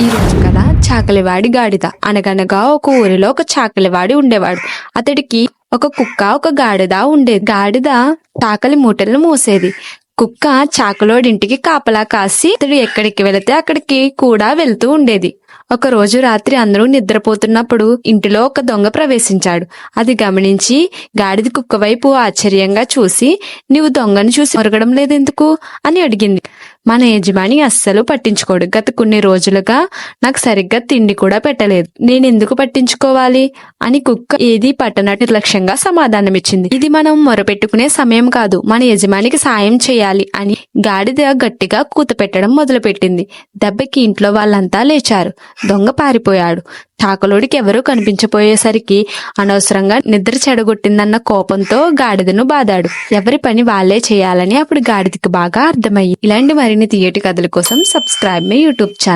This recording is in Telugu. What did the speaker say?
ఈ రోజు కథ చాకలివాడి గాడిద. అనగనగా ఒక ఊరిలో ఒక చాకలివాడి ఉండేవాడు. అతడికి ఒక కుక్క, ఒక గాడిద ఉండేది. గాడిద చాకలి మూటలను మోసేది. కుక్క చాకలోడింటికి కాపలా కాసి అతడు ఎక్కడికి వెళితే అక్కడికి కూడా వెళ్తూ ఉండేది. ఒక రోజు రాత్రి అందరూ నిద్రపోతున్నప్పుడు ఇంటిలో ఒక దొంగ ప్రవేశించాడు. అది గమనించి గాడిద కుక్క వైపు ఆశ్చర్యంగా చూసి, నీవు దొంగను చూసి మొరగడం లేదెందుకు అని అడిగింది. మన యజమాని అస్సలు పట్టించుకోడు. గత కొన్ని రోజులుగా నాకు సరిగ్గా తిండి కూడా పెట్టలేదు. నేనెందుకు పట్టించుకోవాలి అని కుక్క ఏదీ పట్టనట్టు నిర్లక్ష్యంగా సమాధానమిచ్చింది. ఇది మనం మొరపెట్టుకునే సమయం కాదు, మన యజమానికి సాయం చేయాలి అని గాడిద గట్టిగా కూత పెట్టడం మొదలుపెట్టింది. దెబ్బకి ఇంట్లో వాళ్ళంతా లేచారు. దొంగ పారిపోయాడు. చాకలోడికి ఎవరూ కనిపించపోయేసరికి అనవసరంగా నిద్ర చెడగొట్టిందన్న కోపంతో గాడిదను బాదాడు. ఎవరి పని వాళ్లే చేయాలని అప్పుడు గాడిదకి బాగా అర్థమయ్యి. ఇలాంటి మరిన్ని తియ్యటి కథల కోసం సబ్స్క్రైబ్ మై యూట్యూబ్ ఛానల్.